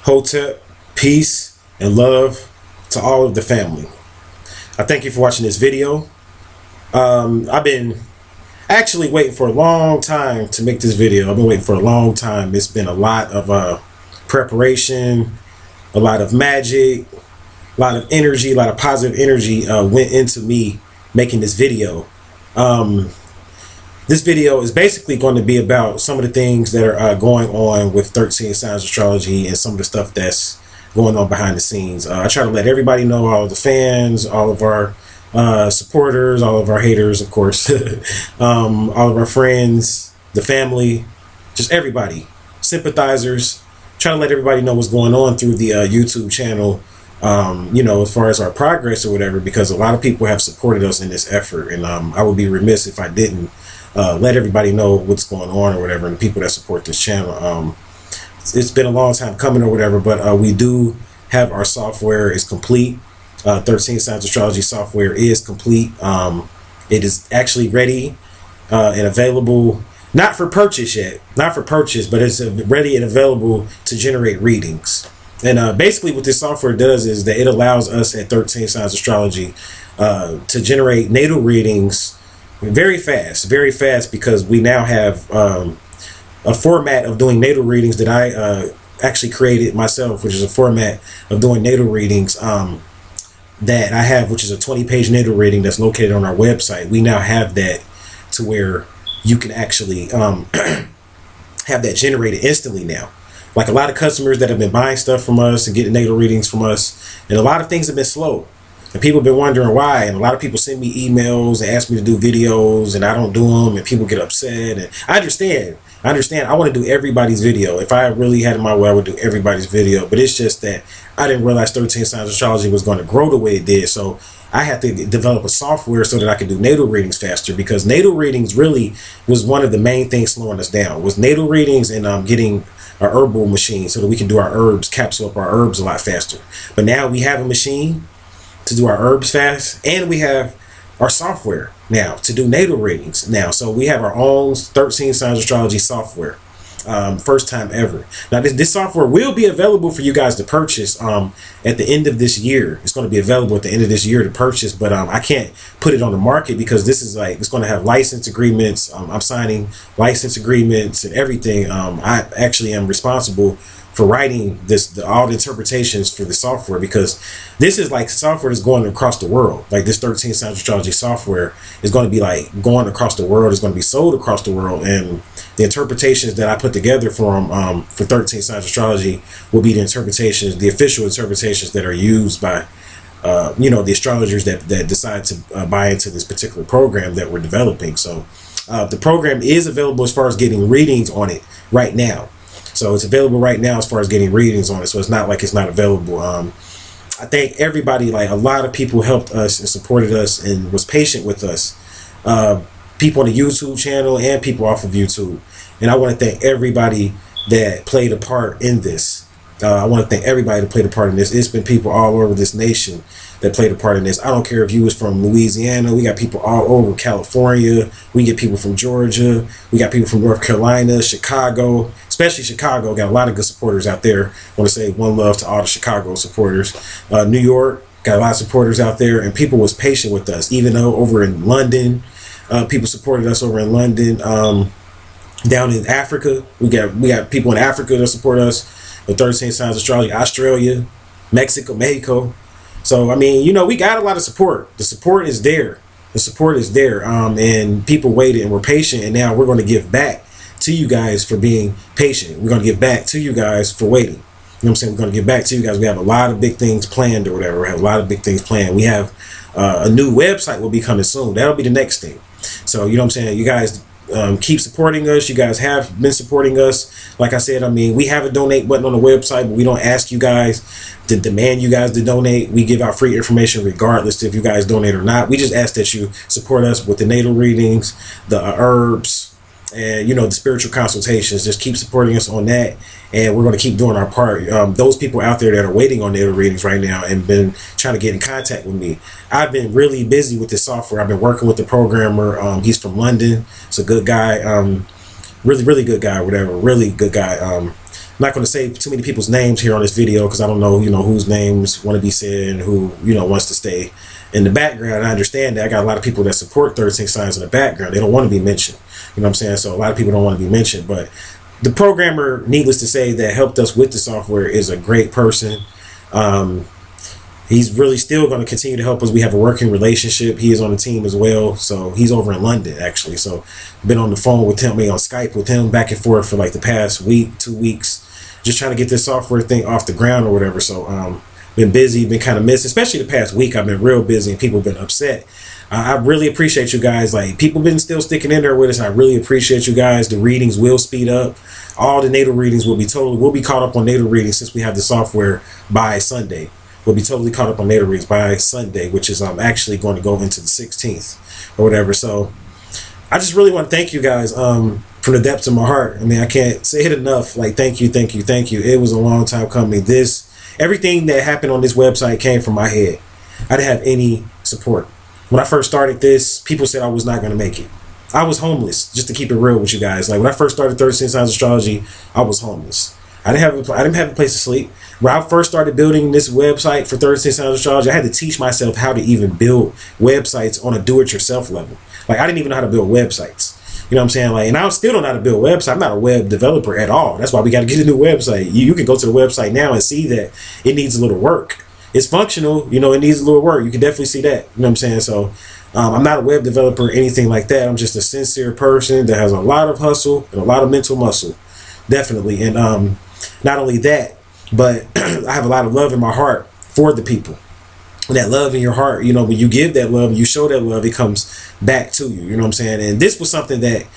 Hotep, peace and love to all of the family. I thank you for watching this video. I've been actually waiting for a long time to make this video. I've been waiting for a long time. It's been a lot of preparation, a lot of magic, a lot of energy, a lot of positive energy went into me making this video. This video is basically going to be about some of the things that are going on with 13 Signs Astrology and some of the stuff that's going on behind the scenes. I try to let everybody know, all of the fans, all of our supporters, all of our haters, of course, all of our friends, the family, just everybody, sympathizers. Try to let everybody know what's going on through the YouTube channel, you know, as far as our progress or whatever, because a lot of people have supported us in this effort, and I would be remiss if I didn't let everybody know what's going on or whatever, and the people that support this channel. It's been a long time coming or whatever, but we do have our software is complete. 13 Signs Astrology software is complete. It is actually ready and available, not for purchase yet, not for purchase, but it's ready and available to generate readings. And basically what this software does is that it allows us at 13 Signs Astrology to generate natal readings very fast, because we now have a format of doing natal readings that I actually created myself, which is a format of doing natal readings that I have, which is a 20-page natal reading that's located on our website. We now have that to where you can actually have that generated instantly now. Like a lot of customers that have been buying stuff from us and getting natal readings from us, and a lot of things have been slow. And people have been wondering why, and a lot of people send me emails and ask me to do videos, and I don't do them, and people get upset. And I understand. I want to do everybody's video. If I really had it my way, I would do everybody's video. But it's just that I didn't realize 13 Signs Astrology was going to grow the way it did. So I had to develop a software so that I could do natal readings faster, because natal readings really was one of the main things slowing us down, was natal readings and getting our herbal machine so that we can do our herbs, capsule up our herbs a lot faster. But now we have a machine to do our herbs fast, and we have our software now to do natal readings now. So we have our own 13 Signs Astrology software, first time ever. Now this software will be available for you guys to purchase at the end of this year. It's going to be available at the end of this year to purchase, but I can't put it on the market because this is like, it's going to have license agreements. I'm signing license agreements and everything. I actually am responsible for writing all the interpretations for the software, because this is like software that's going across the world. Like this 13 Signs Astrology software is going to be like going across the world. It's going to be sold across the world, and the interpretations that I put together for 13 Signs Astrology will be the interpretations, the official interpretations that are used by you know, the astrologers that decide to buy into this particular program that we're developing. So the program is available as far as getting readings on it right now. So it's available right now as far as getting readings on it. So it's not like it's not available. I thank everybody. Like a lot of people helped us and supported us and was patient with us. People on the YouTube channel and people off of YouTube. And I want to thank everybody that played a part in this. I want to thank everybody that played a part in this. It's been people all over this nation that played a part in this. I don't care if you was from Louisiana. We got people all over California. We get people from Georgia. We got people from North Carolina, Chicago, especially Chicago. Got a lot of good supporters out there. I want to say one love to all the Chicago supporters. New York, got a lot of supporters out there, and people was patient with us. Even though over in London, people supported us over in London. Down in Africa, we got people in Africa that support us. The 13 Signs Astrology, Australia, Mexico. So I mean, you know, we got a lot of support. The support is there. The support is there. And people waited and were patient, and now we're going to give back to you guys for being patient. We're going to give back to you guys for waiting. You know what I'm saying? We're going to give back to you guys. We have a lot of big things planned or whatever. We have a lot of big things planned. We have a new website will be coming soon. That'll be the next thing. So, you know what I'm saying? You guys keep supporting us. You guys have been supporting us. Like I said, I mean, we have a donate button on the website, but we don't ask you guys to demand you guys to donate. We give out free information regardless if you guys donate or not. We just ask that you support us with the natal readings, the herbs, and, you know, the spiritual consultations. Just keep supporting us on that, and we're going to keep doing our part. Those people out there that are waiting on natal readings right now and been trying to get in contact with me, I've been really busy with this software. I've been working with the programmer. He's from London. It's a good guy. Really good guy, whatever. Really good guy. not going to say too many people's names here on this video because I don't know, whose names want to be said and who, wants to stay in the background. I understand that. I got a lot of people that support 13 signs in the background. They don't want to be mentioned. You know what I'm saying? So a lot of people don't want to be mentioned. But the programmer, needless to say, that helped us with the software is a great person. He's really still going to continue to help us. We have a working relationship. He is on the team as well. So he's over in London, actually. So been on the phone with him, on Skype with him back and forth for like the past week, 2 weeks, just trying to get this software thing off the ground or whatever. So been busy, been kind of missed, especially the past week. I've been real busy and people have been upset. I really appreciate you guys. Like, people been still sticking in there with us. I really appreciate you guys. The readings will speed up. All the natal readings will be caught up on natal readings since we have the software by Sunday. We'll be totally caught up on natal readings by Sunday, which is actually going to go into the 16th or whatever. So I just really want to thank you guys from the depths of my heart. I mean, I can't say it enough. Like, thank you, thank you, thank you. It was a long time coming. Everything that happened on this website came from my head. I didn't have any support. When I first started this, people said I was not going to make it. I was homeless, just to keep it real with you guys. Like, when I first started 13 Signs Astrology, I was homeless. I didn't have a place to sleep. When I first started building this website for 13 Signs Astrology, I had to teach myself how to even build websites on a do-it-yourself level. Like, I didn't even know how to build websites. You know what I'm saying? Like, and I still don't know how to build websites. I'm not a web developer at all. That's why we got to get a new website. You can go to the website now and see that it needs a little work. It's functional, it needs a little work. You can definitely see that. You know what I'm saying? So I'm not a web developer or anything like that. I'm just a sincere person that has a lot of hustle and a lot of mental muscle. Definitely. And not only that, but I have a lot of love in my heart for the people. And that love in your heart, when you give that love and you show that love, it comes back to you. You know what I'm saying? And this was something that,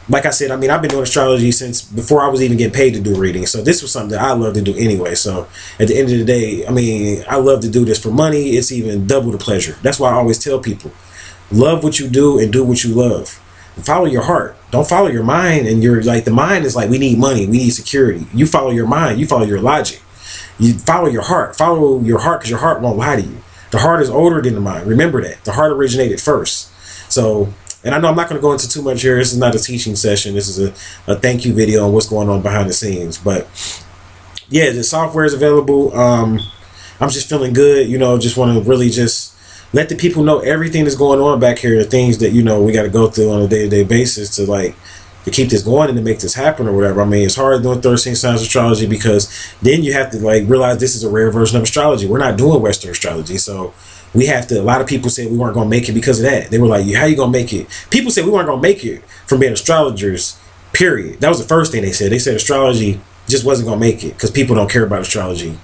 like I said, I've been doing astrology since before I was even getting paid to do readings. So this was something that I love to do anyway. So at the end of the day, I love to do this for money. It's even double the pleasure. That's why I always tell people, love what you do and do what you love. Follow your heart. Don't follow your mind. And the mind is like, we need money, we need security. You follow your mind, you follow your logic. You follow your heart. Follow your heart, because your heart won't lie to you. The heart is older than the mind. Remember that. The heart originated first. So, and I know I'm not going to go into too much here. This is not a teaching session. This is a thank you video on what's going on behind the scenes. But yeah, the software is available. I'm just feeling good. Just want to really just let the people know everything that's going on back here. The things that, we got to go through on a day-to-day basis to keep this going and to make this happen or whatever. It's hard doing 13 signs astrology because then you have to realize this is a rare version of astrology. We're not doing Western astrology. So we have to, a lot of people said we weren't going to make it because of that. They were like, how you going to make it? People said we weren't going to make it from being astrologers, period. That was the first thing they said. They said astrology just wasn't going to make it because people don't care about astrology.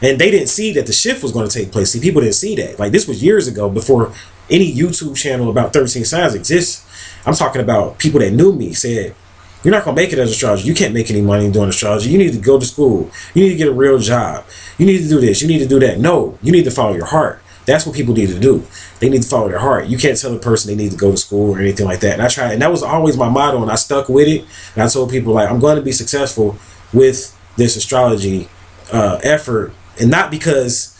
And they didn't see that the shift was going to take place. See, people didn't see that. This was years ago, before any YouTube channel about 13 signs exists. I'm talking about people that knew me said, you're not going to make it as an astrologer. You can't make any money doing astrology. You need to go to school. You need to get a real job. You need to do this. You need to do that. No, you need to follow your heart. That's what people need to do. They need to follow their heart. You can't tell a person they need to go to school or anything like that. And I tried, and that was always my motto, and I stuck with it. And I told people, I'm going to be successful with this astrology effort. And not because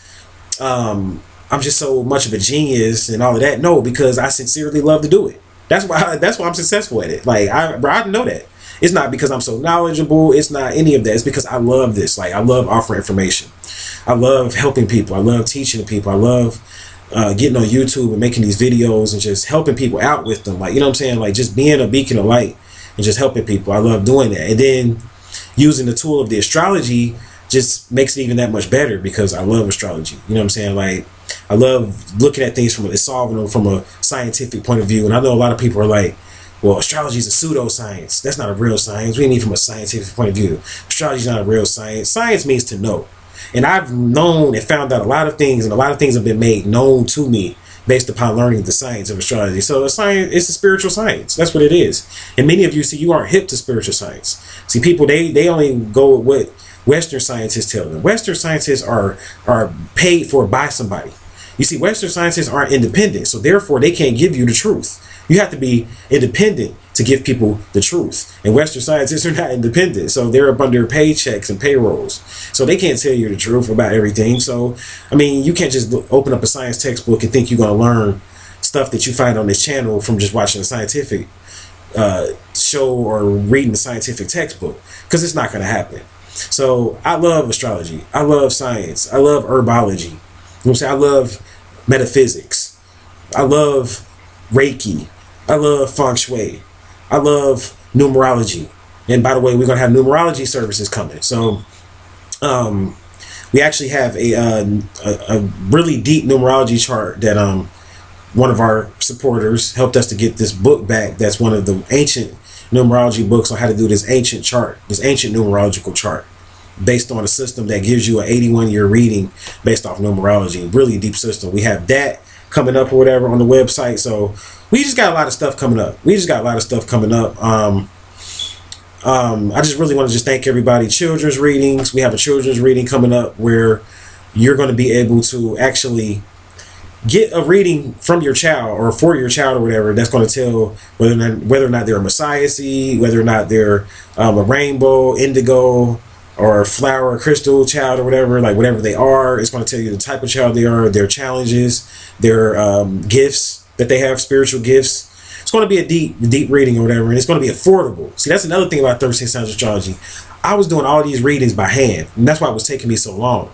I'm just so much of a genius and all of that. No, because I sincerely love to do it. That's why I'm successful at it. I know that. It's not because I'm so knowledgeable. It's not any of that. It's because I love this. I love offering information. I love helping people. I love teaching people. I love getting on YouTube and making these videos and just helping people out with them. You know what I'm saying? Just being a beacon of light and just helping people. I love doing that. And then using the tool of the astrology just makes it even that much better because I love astrology. You know what I'm saying? I love looking at things solving them from a scientific point of view. And I know a lot of people are like, well, astrology is a pseudoscience. That's not a real science. We need from a scientific point of view. Astrology is not a real science. Science means to know. And I've known and found out a lot of things, and a lot of things have been made known to me based upon learning the science of astrology. So it's a spiritual science. That's what it is. And many of you see, you aren't hip to spiritual science. See, people, they only go with what Western scientists tell them. Western scientists are paid for by somebody. You see, Western scientists aren't independent, so therefore they can't give you the truth. You have to be independent to give people the truth. And Western scientists are not independent, so they're up under paychecks and payrolls. So they can't tell you the truth about everything. So, you can't just open up a science textbook and think you're going to learn stuff that you find on this channel from just watching a scientific show or reading the scientific textbook, because it's not going to happen. So I love astrology. I love science. I love herbology. You know what I'm saying? I love metaphysics. I love Reiki. I love feng shui. I love numerology. And by the way, we're going to have numerology services coming. So we actually have a really deep numerology chart that one of our supporters helped us to get this book back. That's one of the ancient numerology books on how to do this ancient chart, this ancient numerological chart, based on a system that gives you an 81-year reading based off numerology. Really deep system. We have that coming up or whatever on the website. So we just got a lot of stuff coming up. I just really want to just thank everybody. Children's readings. We have a children's reading coming up where you're going to be able to actually get a reading from your child or for your child or whatever that's going to tell whether or not they're a messiah seed, whether or not they're a rainbow, indigo, or flower, crystal child or whatever, like whatever they are. It's going to tell you the type of child they are, their challenges, their gifts that they have, spiritual gifts. It's going to be a deep reading or whatever, and it's going to be affordable. See, that's another thing about 13 Signs of Astrology. I was doing all these readings by hand, and that's why it was taking me so long.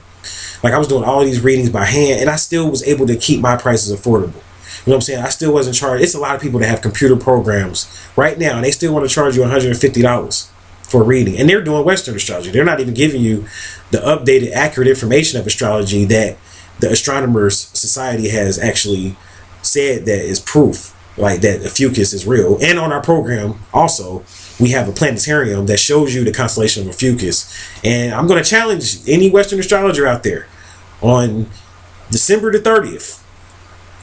Like, I was doing all these readings by hand, and I still was able to keep my prices affordable. You know what I'm saying? I still wasn't charged. It's a lot of people that have computer programs right now, and they still want to charge you $150 for a reading. And they're doing Western astrology. They're not even giving you the updated, accurate information of astrology that the Astronomers Society has actually said that is proof, like that the Fucus is real. And on our program, also, we have a planetarium that shows you the constellation of a Fucus. And I'm going to challenge any Western astrologer out there on December the 30th.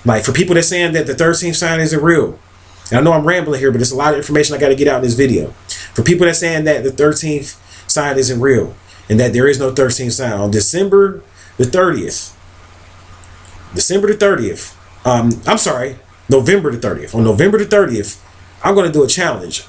Like, for people that saying that the 13th sign isn't real. And I know I'm rambling here, but there's a lot of information I got to get out in this video. For people that saying that the 13th sign isn't real and that there is no 13th sign, on December the 30th, November the 30th. On November the 30th, I'm going to do a challenge.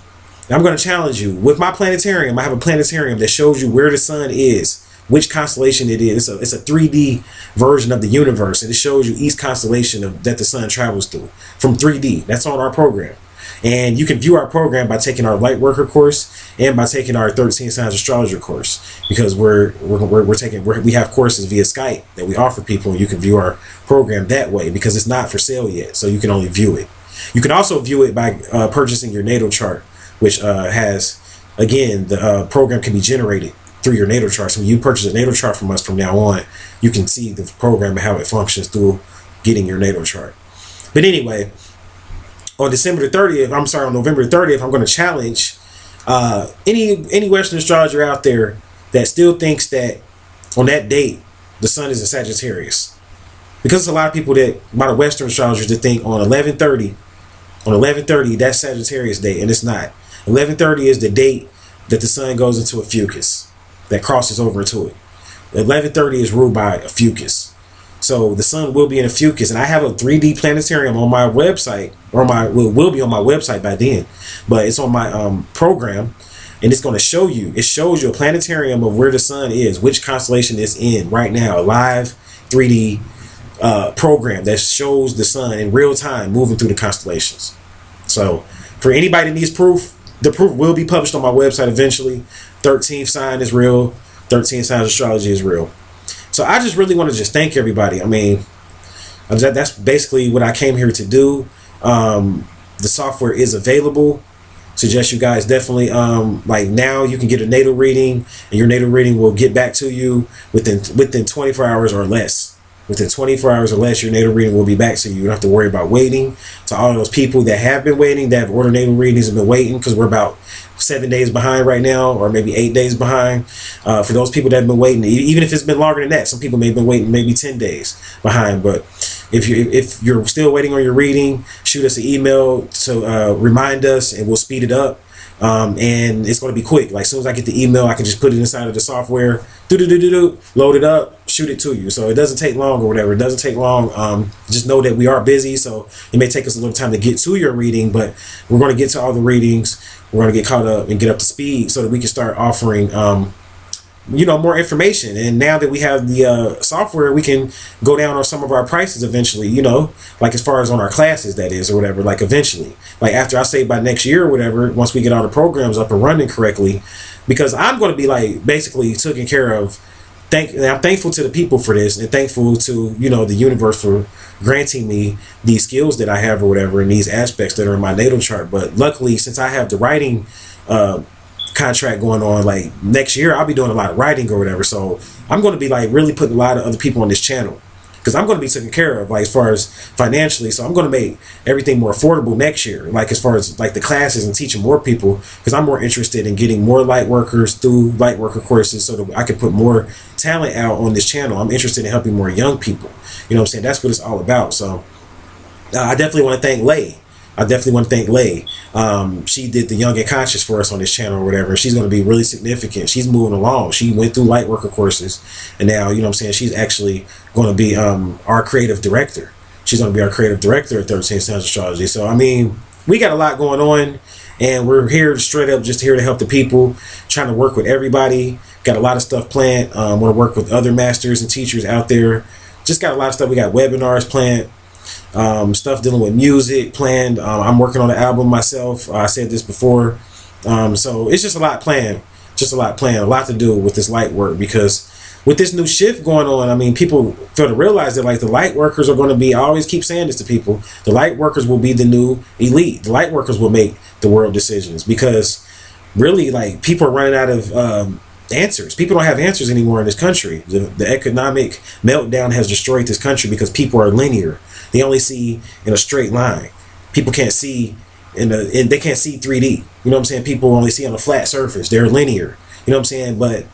I'm going to challenge you with my planetarium. I have a planetarium that shows you where the sun is, which constellation it is. It's a 3D version of the universe, and it shows you each constellation that the sun travels through from 3D. That's on our program. And you can view our program by taking our light worker course and by taking our 13 Signs Astrologer course, because we have courses via Skype that we offer people, and you can view our program that way because it's not for sale yet, so you can only view it. You can also view it by purchasing your natal chart, which has, again, the program can be generated through your natal chart. So when you purchase a natal chart from us from now on, you can see the program and how it functions through getting your natal chart. But anyway, on November the 30th, I'm going to challenge any Western astrologer out there that still thinks that on that date the sun is in Sagittarius, because there's a lot of people that, a lot of Western astrologers, that think on 11/30 that's Sagittarius day, and it's not. 11/30 is the date that the sun goes into a Fucus, that crosses over into it. 11/30 is ruled by a Fucus. So the sun will be in a Fucus, and I have a 3D planetarium on my website, or will be on my website by then, but it's on my program, and it's going to show you. It shows you a planetarium of where the sun is, which constellation it's in right now. A live 3D program that shows the sun in real time moving through the constellations. So for anybody that needs proof, the proof will be published on my website eventually. 13th sign is real. 13 Signs Astrology is real. So I just really want to just thank everybody. I mean, that's basically what I came here to do. The software is available. Suggest you guys definitely, like, now you can get a natal reading, and your natal reading will get back to you within 24 hours or less. Within 24 hours or less, your natal reading will be back to you. You don't have to worry about waiting. To all those people that have been waiting, that have ordered natal readings and been waiting, because we're about 7 days behind right now, or maybe 8 days behind. For those people that have been waiting, even if it's been longer than that, some people may have been waiting maybe 10 days behind. But if you're still waiting on your reading, shoot us an email to remind us, and we'll speed it up. And it's going to be quick. Like, as soon as I get the email, I can just put it inside of the software, load it up, shoot it to you. So it doesn't take long or whatever. It doesn't take long. Just know that we are busy, so it may take us a little time to get to your reading, but we're going to get to all the readings. We're going to get caught up and get up to speed so that we can start offering more information. And now that we have the software, we can go down on some of our prices eventually, like as far as on our classes, that is, or whatever, like eventually, like after, I say by next year or whatever, once we get all the programs up and running correctly, because I'm going to be like basically taken care of. And I'm thankful to the people for this, and thankful to, you know, the universe for granting me these skills that I have or whatever, and these aspects that are in my natal chart. But luckily, since I have the writing contract going on, like next year I'll be doing a lot of writing or whatever, so I'm going to be like really putting a lot of other people on this channel, because I'm going to be taken care of, like as far as financially. So I'm going to make everything more affordable next year, like as far as like the classes and teaching more people, because I'm more interested in getting more light workers through light worker courses so that I can put more talent out on this channel. I'm interested in helping more young people. You know what I'm saying? That's what it's all about. So I definitely want to thank Lay. She did the Young and Conscious for us on this channel or whatever. She's going to be really significant. She's moving along. She went through light worker courses, and now, you know what I'm saying, she's actually going to be our creative director. She's going to be our creative director at 13 Sounds Astrology. So, I mean, we got a lot going on, and we're here straight up just here to help the people, trying to work with everybody. Got a lot of stuff planned. Want to work with other masters and teachers out there. Just got a lot of stuff. We got webinars planned. Stuff dealing with music planned. I'm working on an album myself. I said this before. So it's just a lot planned. A lot to do with this light work, because with this new shift going on, I mean, people fail to realize that like the light workers are going to be, I always keep saying this to people, the light workers will be the new elite. The light workers will make the world decisions, because really, like, people are running out of answers. People don't have answers anymore in this country. The economic meltdown has destroyed this country because people are linear. They only see in a straight line. People can't see they can't see 3D. You know what I'm saying? People only see on a flat surface. They're linear. You know what I'm saying? But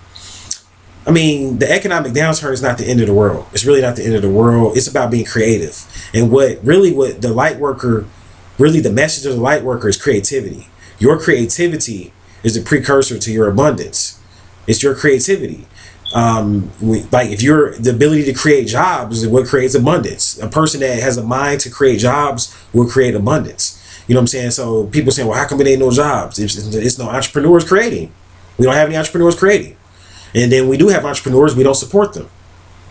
I mean, the economic downturn is not the end of the world. It's really not the end of the world. It's about being creative. And what the light worker, really the message of the light worker is creativity. Your creativity is the precursor to your abundance. It's your creativity. Like if the ability to create jobs is what creates abundance. A person that has a mind to create jobs will create abundance. You know what I'm saying? So people saying, well, how come it ain't no jobs? It's no entrepreneurs creating. We don't have any entrepreneurs creating. And then we do have entrepreneurs, we don't support them.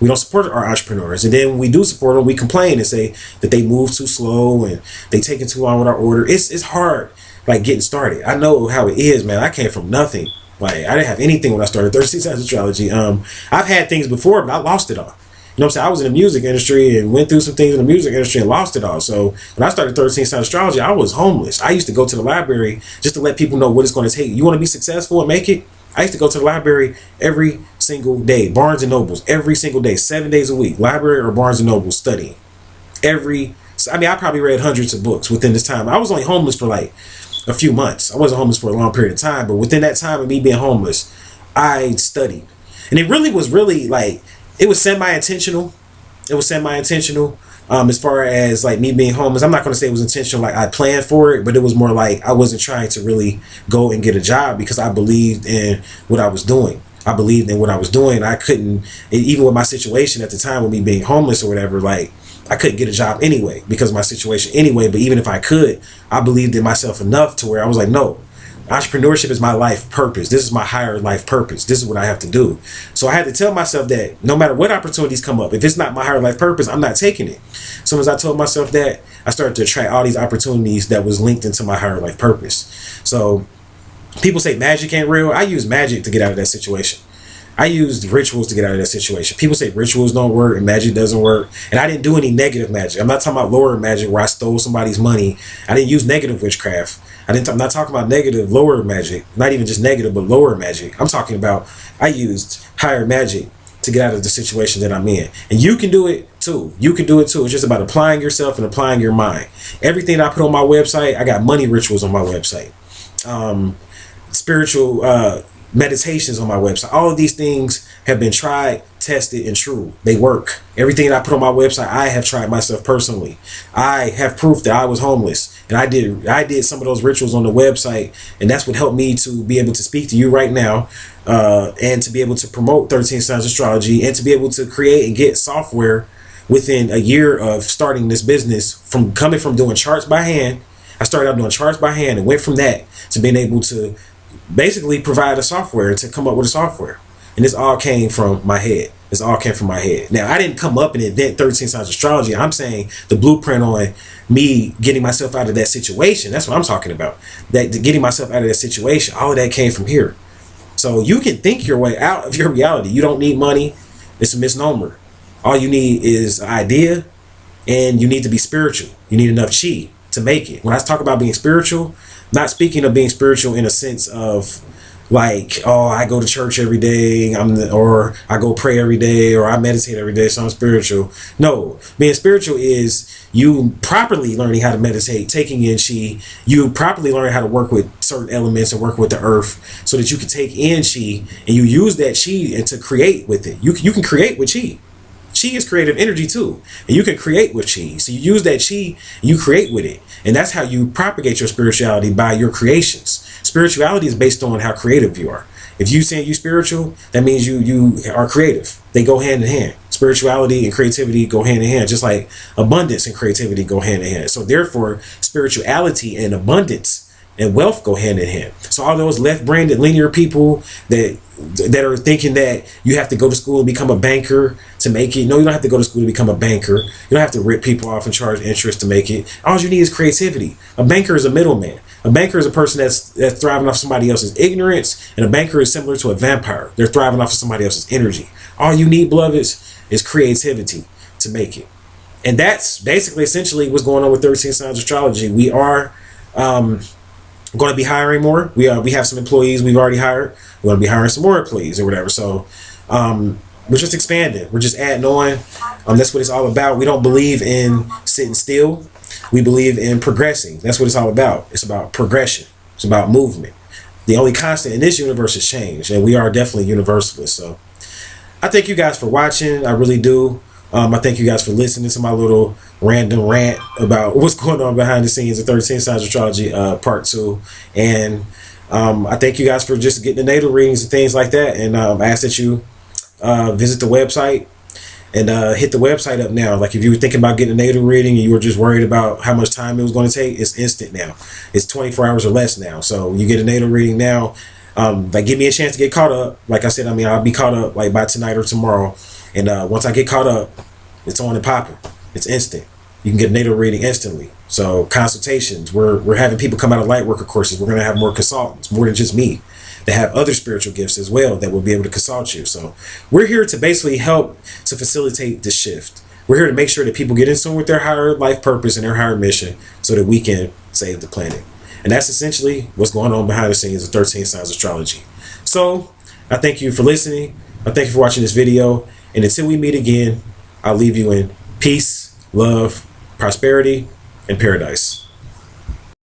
We don't support our entrepreneurs. And then when we do support them, we complain and say that they move too slow and they taking too long with our order. It's hard, like, getting started. I know how it is, man. I came from nothing. Like, I didn't have anything when I started 36 Signs Astrology. I've had things before, but I lost it all. You know what I'm saying? I was in the music industry and went through some things in the music industry and lost it all. So when I started 13 Signs Astrology, I was homeless. I used to go to the library just to let people know what it's going to take. You want to be successful and make it? I used to go to the library every single day. Barnes and Nobles every single day, 7 days a week. Library or Barnes and Noble studying. I probably read hundreds of books within this time. I was only homeless for like a few months. I wasn't homeless for a long period of time, but within that time of me being homeless, I studied. And it really was like, it was semi-intentional. As far as like me being homeless, I'm not going to say it was intentional, like I planned for it, but it was more like I wasn't trying to really go and get a job because I believed in what I was doing. I couldn't, even with my situation at the time with me being homeless or whatever, like I couldn't get a job anyway because of my situation anyway. But even if I could, I believed in myself enough to where I was like, no, entrepreneurship is my life purpose. This is my higher life purpose. This is what I have to do. So I had to tell myself that no matter what opportunities come up, if it's not my higher life purpose, I'm not taking it. So as I told myself that, I started to attract all these opportunities that was linked into my higher life purpose. So people say magic ain't real. I use magic to get out of that situation. I used rituals to get out of that situation. People say rituals don't work and magic doesn't work. And I didn't do any negative magic. I'm not talking about lower magic where I stole somebody's money. I didn't use negative witchcraft. I'm not talking about negative, lower magic. Not even just negative, but lower magic. I'm talking about I used higher magic to get out of the situation that I'm in. And you can do it too. It's just about applying yourself and applying your mind. Everything that I put on my website, I got money rituals on my website. Spiritual meditations on my website. All of these things have been tried, tested, and true. They work. Everything that I put on my website, I have tried myself personally. I have proof that I was homeless. And I did some of those rituals on the website, and that's what helped me to be able to speak to you right now, and to be able to promote 13 Signs Astrology, and to be able to create and get software within a year of starting this business. From coming from doing charts by hand, I started out doing charts by hand and went from that to being able to basically provide a software, to come up with a software. And this all came from my head. Now, I didn't come up and invent 13 Signs Astrology. I'm saying the blueprint on me getting myself out of that situation. That's what I'm talking about. Getting myself out of that situation. All of that came from here. So you can think your way out of your reality. You don't need money. It's a misnomer. All you need is an idea, and you need to be spiritual. You need enough chi to make it. When I talk about being spiritual, not speaking of being spiritual in a sense of like, oh, I go to church every day, or I go pray every day, or I meditate every day, so I'm spiritual. No, being spiritual is you properly learning how to meditate, taking in chi, you properly learning how to work with certain elements and work with the earth so that you can take in chi and you use that chi and to create with it. You can create with chi. Chi is creative energy too, and you can create with chi. So you use that chi, you create with it, and that's how you propagate your spirituality, by your creations. Spirituality is based on how creative you are. If you saying you spiritual, that means you are creative. They go hand in hand. Spirituality and creativity go hand in hand, just like abundance and creativity go hand in hand. So therefore, spirituality and abundance and wealth go hand in hand. So all those left-brained linear people that are thinking that you have to go to school and become a banker to make it. No, you don't have to go to school to become a banker. You don't have to rip people off and charge interest to make it. All you need is creativity. A banker is a middleman. A banker is a person that's thriving off somebody else's ignorance, and a banker is similar to a vampire. They're thriving off of somebody else's energy. All you need, beloveds, is creativity to make it. And that's basically essentially what's going on with 13 Signs Astrology. We are going to be hiring more. We have some employees we've already hired. We're going to be hiring some more employees or whatever. So we're just expanding. We're just adding on. That's what it's all about. We don't believe in sitting still. We believe in progressing. That's what it's all about. It's about progression. It's about movement. The only constant in this universe is change, and we are definitely universalists. So I thank you guys for watching. I really do. I thank you guys for listening to my little random rant about what's going on behind the scenes of 13 Signs Astrology Part 2. And I thank you guys for just getting the natal readings and things like that. And I ask that you visit the website and hit the website up now. Like if you were thinking about getting a natal reading and you were just worried about how much time it was going to take, it's instant now. It's 24 hours or less now. So you get a natal reading now. Like give me a chance to get caught up. Like I said, I mean, I'll be caught up like by tonight or tomorrow. And once I get caught up, it's on and popping. It's instant. You can get a natal reading instantly. So consultations, we're having people come out of light worker courses. We're going to have more consultants, more than just me. They have other spiritual gifts as well that will be able to consult you. So we're here to basically help to facilitate the shift. We're here to make sure that people get in tune with their higher life purpose and their higher mission so that we can save the planet. And that's essentially what's going on behind the scenes of 13 Signs Astrology. So I thank you for listening. I thank you for watching this video. And until we meet again, I'll leave you in peace, love, prosperity, and paradise.